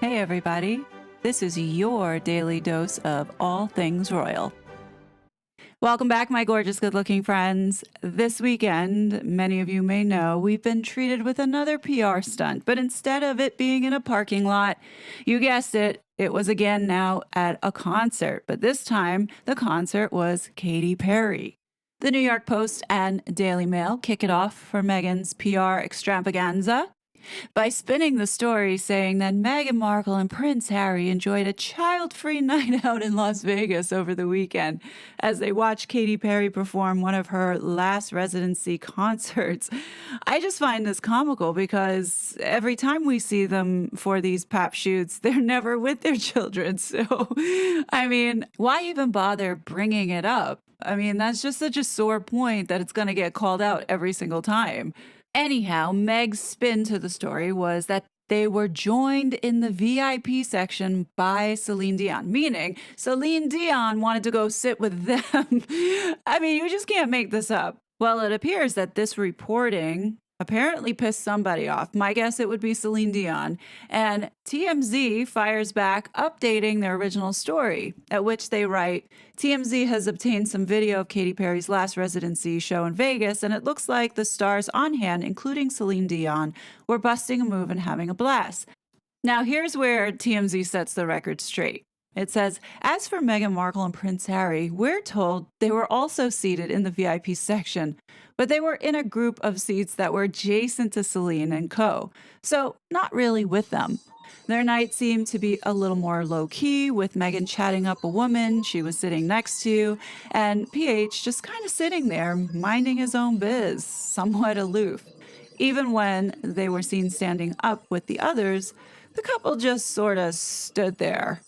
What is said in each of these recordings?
Hey, everybody. This is your daily dose of all things royal. Welcome back, my gorgeous, good looking friends. This weekend, many of you may know, we've been treated with another PR stunt, but instead of it being in a parking lot, you guessed it, it was again now at a concert. But this time, the concert was Katy Perry. The New York Post and Daily Mail kick it off for Meghan's PR extravaganza by spinning the story saying that Meghan Markle and Prince Harry enjoyed a child-free night out in Las Vegas over the weekend as they watched Katy Perry perform one of her last residency concerts. I just find this comical because every time we see them for these pap shoots, they're never with their children. So, I mean, why even bother bringing it up? I mean, that's just such a sore point that it's going to get called out every single time. Anyhow, Meg's spin to the story was that they were joined in the VIP section by Celine Dion, meaning Celine Dion wanted to go sit with them. I mean, you just can't make this up. Well, it appears that this reporting apparently pissed somebody off. My guess it would be Celine Dion. And TMZ fires back, updating their original story, at which they write, TMZ has obtained some video of Katy Perry's last residency show in Vegas, and it looks like the stars on hand, including Celine Dion, were busting a move and having a blast. Now, here's where TMZ sets the record straight. It says, as for Meghan Markle and Prince Harry, we're told they were also seated in the VIP section, but they were in a group of seats that were adjacent to Celine and co, so not really with them. Their night seemed to be a little more low-key, with Meghan chatting up a woman she was sitting next to, and PH just kind of sitting there, minding his own biz, somewhat aloof. Even when they were seen standing up with the others, the couple just sort of stood there.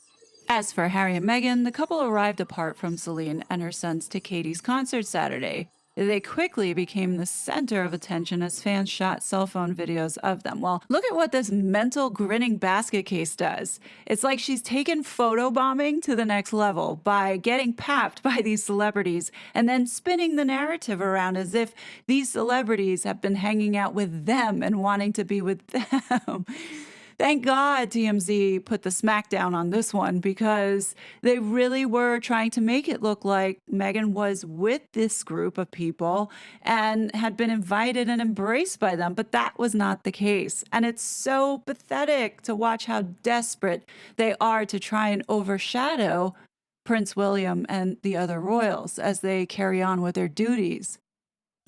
As for Harry and Meghan, the couple arrived apart from Celine and her sons to Katy's concert Saturday. They quickly became the center of attention as fans shot cell phone videos of them. Well, look at what this mental grinning basket case does. It's like she's taken photobombing to the next level by getting papped by these celebrities and then spinning the narrative around as if these celebrities have been hanging out with them and wanting to be with them. Thank God TMZ put the smackdown on this one because they really were trying to make it look like Meghan was with this group of people and had been invited and embraced by them, but that was not the case. And it's so pathetic to watch how desperate they are to try and overshadow Prince William and the other royals as they carry on with their duties.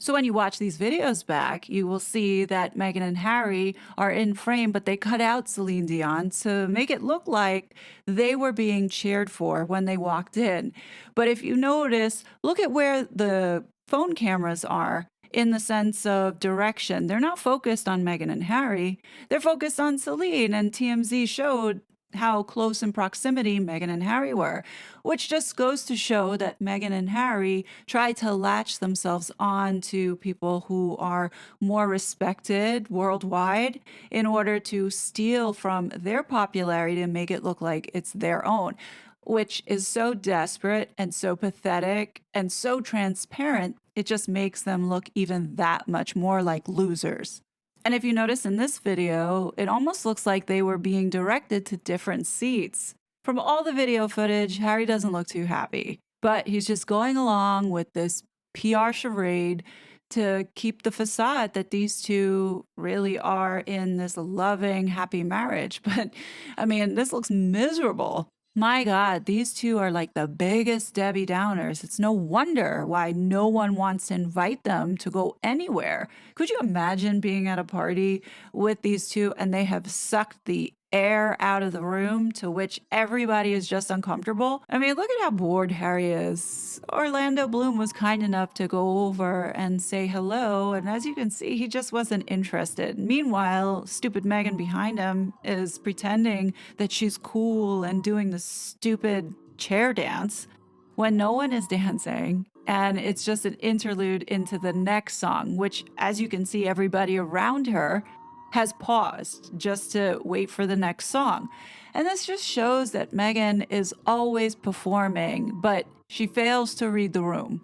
So when you watch these videos back, you will see that Meghan and Harry are in frame, but they cut out Celine Dion to make it look like they were being cheered for when they walked in. But if you notice, look at where the phone cameras are in the sense of direction. They're not focused on Meghan and Harry. They're focused on Celine, and TMZ showed how close in proximity Meghan and Harry were, which just goes to show that Meghan and Harry try to latch themselves on to people who are more respected worldwide in order to steal from their popularity and make it look like it's their own, which is so desperate and so pathetic and so transparent, it just makes them look even that much more like losers. And if you notice in this video, it almost looks like they were being directed to different seats. From all the video footage, Harry doesn't look too happy, but he's just going along with this PR charade to keep the facade that these two really are in this loving, happy marriage. But I mean, this looks miserable. My God, these two are like the biggest Debbie Downers. It's no wonder why no one wants to invite them to go anywhere. Could you imagine being at a party with these two and they have sucked the air out of the room to which everybody is just uncomfortable? I mean, look at how bored Harry is. Orlando Bloom was kind enough to go over and say hello, and as you can see, he just wasn't interested. Meanwhile, stupid Meghan behind him is pretending that she's cool and doing the stupid chair dance when no one is dancing. And it's just an interlude into the next song, which, as you can see, everybody around her has paused just to wait for the next song. And this just shows that Meghan is always performing, but she fails to read the room.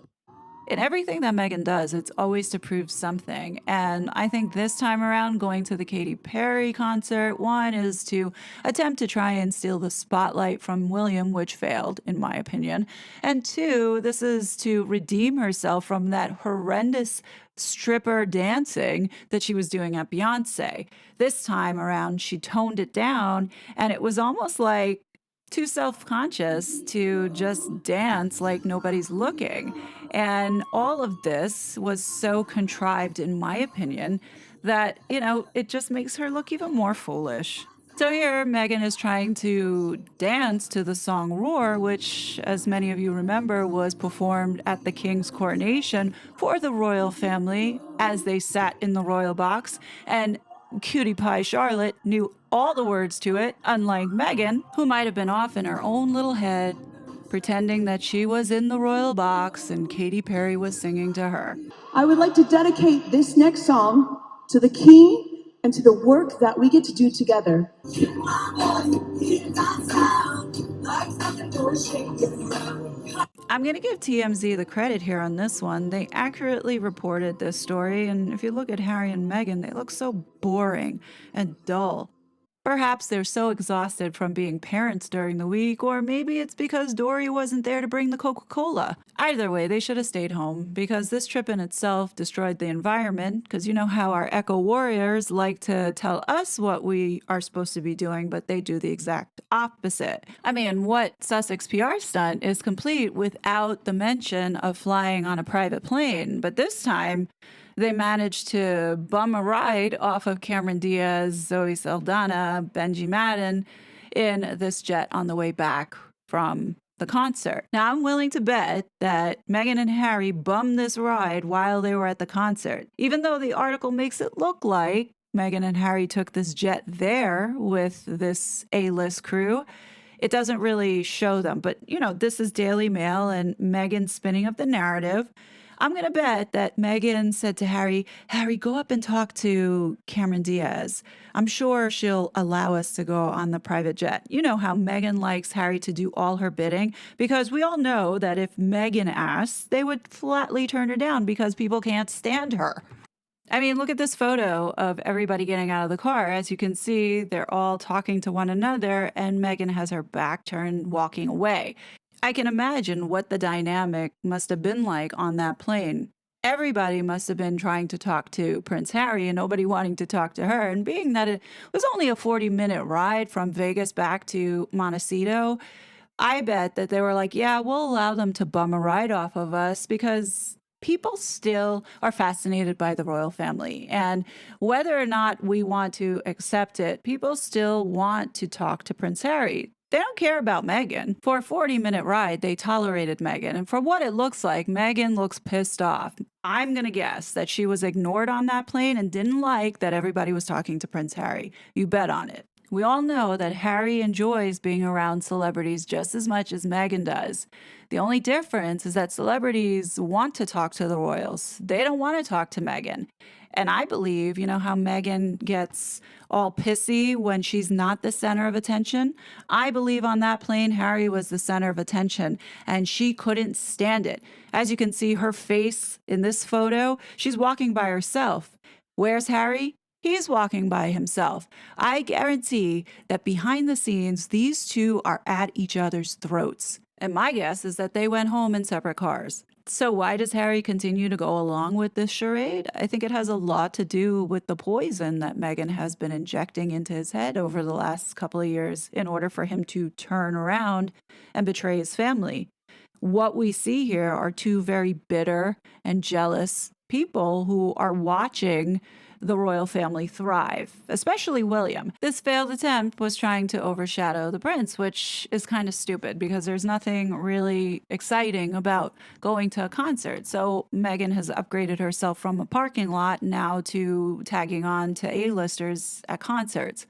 In everything that Meghan does, it's always to prove something. And I think this time around, going to the Katy Perry concert, one is to attempt to try and steal the spotlight from William, which failed, in my opinion. And two, this is to redeem herself from that horrendous stripper dancing that she was doing at Beyonce. This time around, she toned it down, and it was almost like too self-conscious to just dance like nobody's looking. And all of this was so contrived, in my opinion, that, it just makes her look even more foolish. So here, Meghan is trying to dance to the song Roar, which, as many of you remember, was performed at the king's coronation for the royal family as they sat in the royal box. And Cutie Pie Charlotte knew all the words to it, unlike Meghan, who might have been off in her own little head, pretending that she was in the royal box and Katy Perry was singing to her. I would like to dedicate this next song to the king and to the work that we get to do together. I'm going to give TMZ the credit here on this one. They accurately reported this story, and if you look at Harry and Meghan, they look so boring and dull. Perhaps they're so exhausted from being parents during the week, or maybe it's because Dory wasn't there to bring the Coca-Cola. Either way, they should have stayed home, because this trip in itself destroyed the environment, because you know how our eco-warriors like to tell us what we are supposed to be doing, but they do the exact opposite. I mean, what Sussex PR stunt is complete without the mention of flying on a private plane? But this time, they managed to bum a ride off of Cameron Diaz, Zoe Saldana, Benji Madden in this jet on the way back from the concert. Now, I'm willing to bet that Meghan and Harry bummed this ride while they were at the concert, even though the article makes it look like Meghan and Harry took this jet there with this A-list crew. It doesn't really show them, but this is Daily Mail and Meghan's spinning of the narrative. I'm going to bet that Meghan said to Harry, go up and talk to Cameron Diaz. I'm sure she'll allow us to go on the private jet. You know how Meghan likes Harry to do all her bidding, because we all know that if Meghan asks, they would flatly turn her down because people can't stand her. I mean, look at this photo of everybody getting out of the car. As you can see, they're all talking to one another, and Meghan has her back turned, walking away. I can imagine what the dynamic must have been like on that plane. Everybody must have been trying to talk to Prince Harry and nobody wanting to talk to her. And being that it was only a 40-minute ride from Vegas back to Montecito, I bet that they were like, yeah, we'll allow them to bum a ride off of us, because people still are fascinated by the royal family. And whether or not we want to accept it, people still want to talk to Prince Harry. They don't care about Meghan. For a 40-minute ride, they tolerated Meghan. And for what it looks like, Meghan looks pissed off. I'm going to guess that she was ignored on that plane and didn't like that everybody was talking to Prince Harry. You bet on it. We all know that Harry enjoys being around celebrities just as much as Meghan does. The only difference is that celebrities want to talk to the royals. They don't want to talk to Meghan. And I believe, how Meghan gets all pissy when she's not the center of attention? I believe on that plane, Harry was the center of attention, and she couldn't stand it. As you can see, her face in this photo, she's walking by herself. Where's Harry? He's walking by himself. I guarantee that behind the scenes, these two are at each other's throats. And my guess is that they went home in separate cars. So why does Harry continue to go along with this charade? I think it has a lot to do with the poison that Meghan has been injecting into his head over the last couple of years in order for him to turn around and betray his family. What we see here are two very bitter and jealous people who are watching the royal family thrive, especially William. This failed attempt was trying to overshadow the prince, which is kind of stupid because there's nothing really exciting about going to a concert. So Meghan has upgraded herself from a parking lot now to tagging on to A-listers at concerts.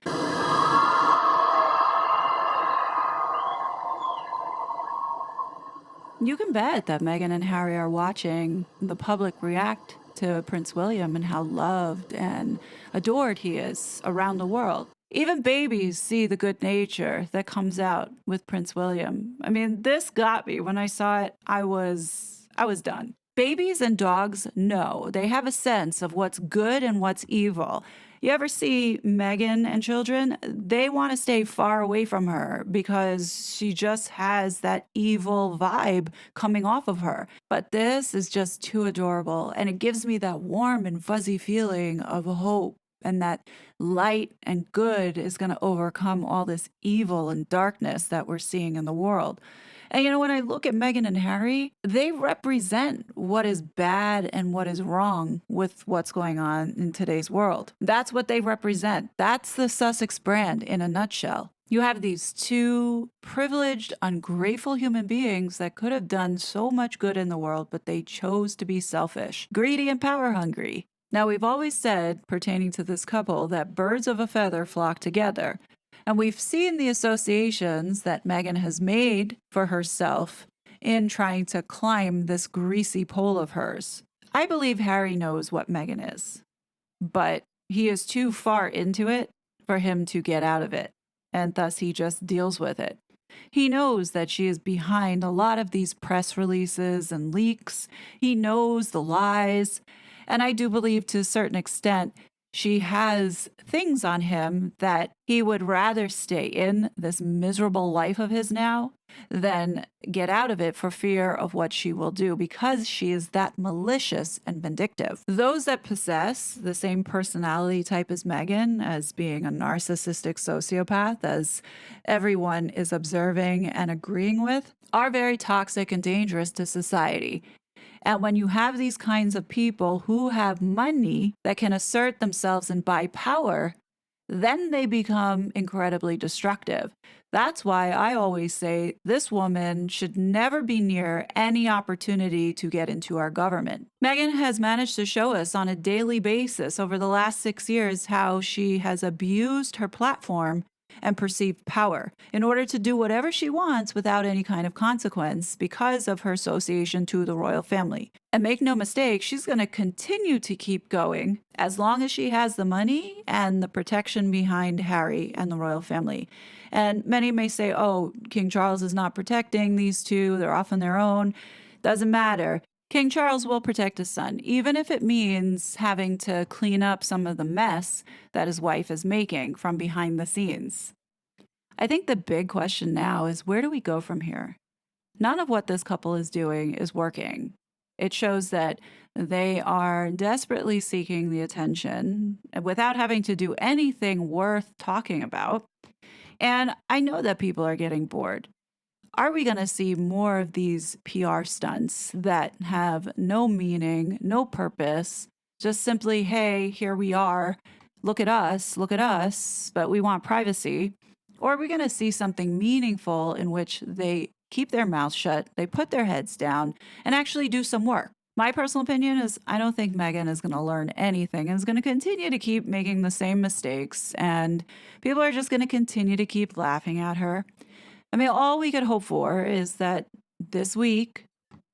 You can bet that Meghan and Harry are watching the public react to Prince William and how loved and adored he is around the world. Even babies see the good nature that comes out with Prince William. I mean, this got me. When I saw it, I was done. Babies and dogs know. They have a sense of what's good and what's evil. You ever see Meghan and children? They want to stay far away from her because she just has that evil vibe coming off of her. But this is just too adorable, and it gives me that warm and fuzzy feeling of hope, and that light and good is going to overcome all this evil and darkness that we're seeing in the world. And when I look at Meghan and Harry, they represent what is bad and what is wrong with what's going on in today's world. That's what they represent. That's the Sussex brand in a nutshell. You have these two privileged, ungrateful human beings that could have done so much good in the world, but they chose to be selfish, greedy, and power hungry. Now, we've always said, pertaining to this couple, that birds of a feather flock together. And we've seen the associations that Meghan has made for herself in trying to climb this greasy pole of hers. I believe Harry knows what Meghan is, but he is too far into it for him to get out of it, and thus he just deals with it. He knows that she is behind a lot of these press releases and leaks. He knows the lies, and I do believe to a certain extent she has things on him that he would rather stay in this miserable life of his now than get out of it for fear of what she will do, because she is that malicious and vindictive. Those that possess the same personality type as Meghan, as being a narcissistic sociopath, as everyone is observing and agreeing with, are very toxic and dangerous to society. And when you have these kinds of people who have money that can assert themselves and buy power, then they become incredibly destructive. That's why I always say this woman should never be near any opportunity to get into our government. Meghan has managed to show us on a daily basis over the last 6 years how she has abused her platform and perceived power in order to do whatever she wants without any kind of consequence because of her association to the royal family. And make no mistake, she's going to continue to keep going as long as she has the money and the protection behind Harry and the royal family. And many may say, oh, King Charles is not protecting these two, they're off on their own. Doesn't matter. King Charles will protect his son, even if it means having to clean up some of the mess that his wife is making from behind the scenes. I think the big question now is, where do we go from here? None of what this couple is doing is working. It shows that they are desperately seeking the attention without having to do anything worth talking about. And I know that people are getting bored. Are we going to see more of these PR stunts that have no meaning, no purpose, just simply, hey, here we are, look at us, but we want privacy? Or are we going to see something meaningful in which they keep their mouths shut, they put their heads down, and actually do some work? My personal opinion is I don't think Meghan is going to learn anything and is going to continue to keep making the same mistakes, and people are just going to continue to keep laughing at her. I mean, all we could hope for is that this week,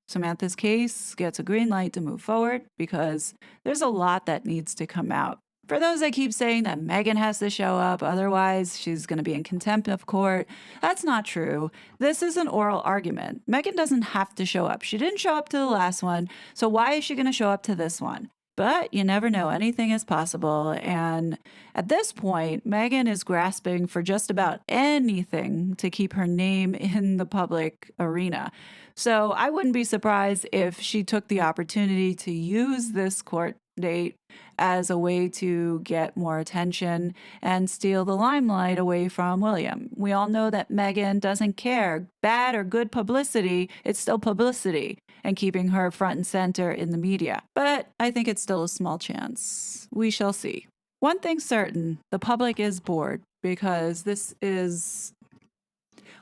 Samantha's case gets a green light to move forward, because there's a lot that needs to come out. For those that keep saying that Meghan has to show up, otherwise she's going to be in contempt of court, that's not true. This is an oral argument. Meghan doesn't have to show up. She didn't show up to the last one, so why is she going to show up to this one? But you never know. Anything is possible. And at this point, Meghan is grasping for just about anything to keep her name in the public arena. So I wouldn't be surprised if she took the opportunity to use this court date as a way to get more attention and steal the limelight away from William. We all know that Meghan doesn't care. Bad or good publicity, it's still publicity, and keeping her front and center in the media. But I think it's still a small chance. We shall see. One thing's certain, the public is bored, because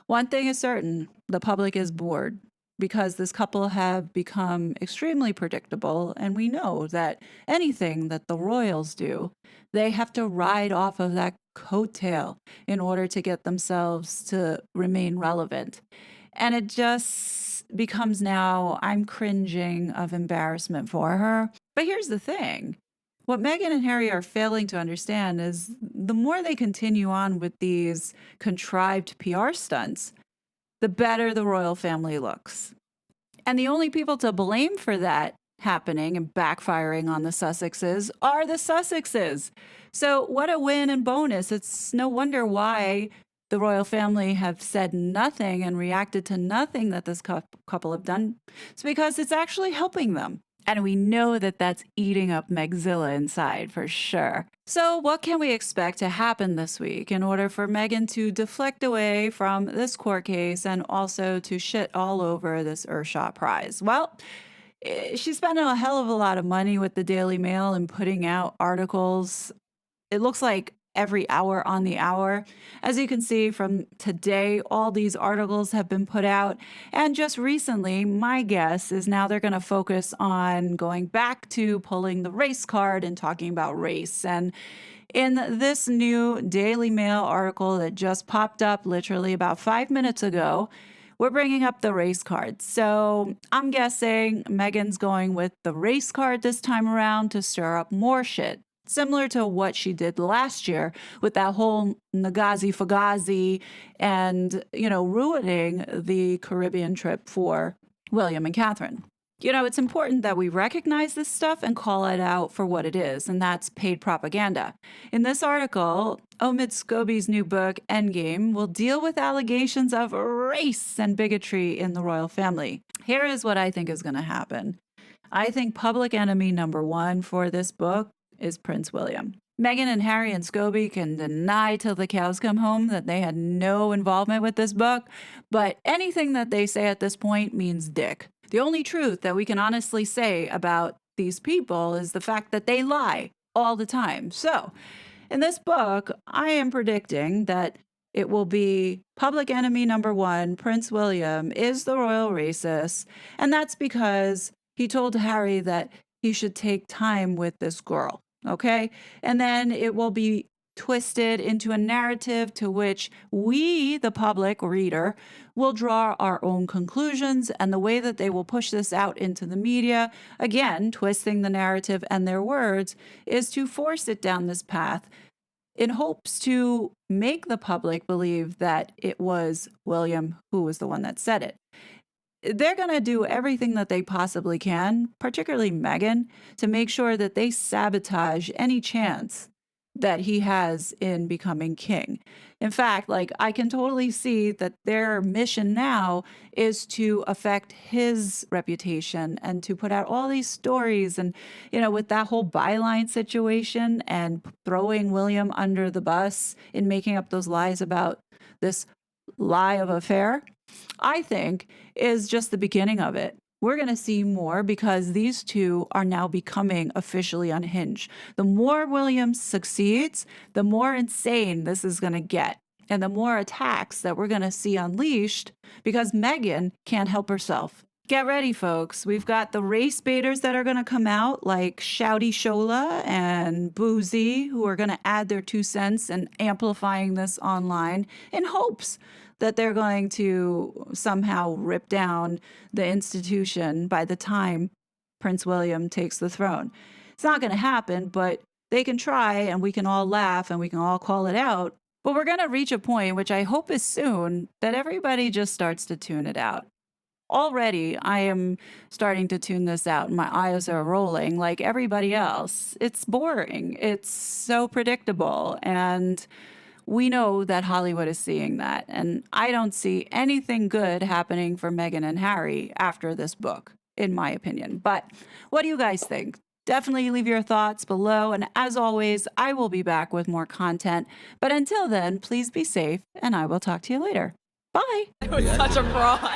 one thing is certain, the public is bored, because this couple have become extremely predictable, and we know that anything that the royals do, they have to ride off of that coattail in order to get themselves to remain relevant. And it just becomes now, I'm cringing of embarrassment for her. But here's the thing. What Meghan and Harry are failing to understand is the more they continue on with these contrived PR stunts, the better the royal family looks. And the only people to blame for that happening and backfiring on the Sussexes are the Sussexes. So, what a win and bonus. It's no wonder why the royal family have said nothing and reacted to nothing that this couple have done. It's because it's actually helping them. And we know that that's eating up Megzilla inside for sure. So, what can we expect to happen this week in order for Meghan to deflect away from this court case and also to shit all over this Earthshot Prize? Well, she spent a hell of a lot of money with the Daily Mail and putting out articles. It looks like every hour on the hour. As you can see from today, all these articles have been put out. And just recently, my guess is now they're going to focus on going back to pulling the race card and talking about race. And in this new Daily Mail article that just popped up literally about 5 minutes ago, we're bringing up the race card. So I'm guessing Meghan's going with the race card this time around to stir up more shit. Similar to what she did last year with that whole Nagazi Fugazi and, ruining the Caribbean trip for William and Catherine. It's important that we recognize this stuff and call it out for what it is, and that's paid propaganda. In this article, Omid Scobie's new book, Endgame, will deal with allegations of race and bigotry in the royal family. Here is what I think is going to happen. I think public enemy number one for this book is Prince William. Meghan and Harry and Scobie can deny till the cows come home that they had no involvement with this book, but anything that they say at this point means dick. The only truth that we can honestly say about these people is the fact that they lie all the time. So, in this book, I am predicting that it will be public enemy number one, Prince William, is the royal racist, and that's because he told Harry that he should take time with this girl. Okay? And then it will be twisted into a narrative to which we, the public reader, will draw our own conclusions. And the way that they will push this out into the media, again, twisting the narrative and their words, is to force it down this path in hopes to make the public believe that it was William who was the one that said it. They're going to do everything that they possibly can, particularly Meghan, to make sure that they sabotage any chance that he has in becoming king. In fact, I can totally see that their mission now is to affect his reputation and to put out all these stories and, with that whole byline situation and throwing William under the bus in making up those lies about this lie of affair, I think is just the beginning of it. We're going to see more because these two are now becoming officially unhinged. The more Williams succeeds, the more insane this is going to get. And the more attacks that we're going to see unleashed because Meghan can't help herself. Get ready, folks. We've got the race baiters that are going to come out like Shouty Shola and Boozy, who are going to add their 2 cents and amplifying this online in hopes that they're going to somehow rip down the institution by the time Prince William takes the throne. It's not going to happen, but they can try and we can all laugh and we can all call it out. But we're going to reach a point, which I hope is soon, that everybody just starts to tune it out. Already, I am starting to tune this out and my eyes are rolling like everybody else. It's boring. It's so predictable. And we know that Hollywood is seeing that. And I don't see anything good happening for Meghan and Harry after this book, in my opinion. But what do you guys think? Definitely leave your thoughts below. And as always, I will be back with more content. But until then, please be safe and I will talk to you later. Bye. It was such a fraud.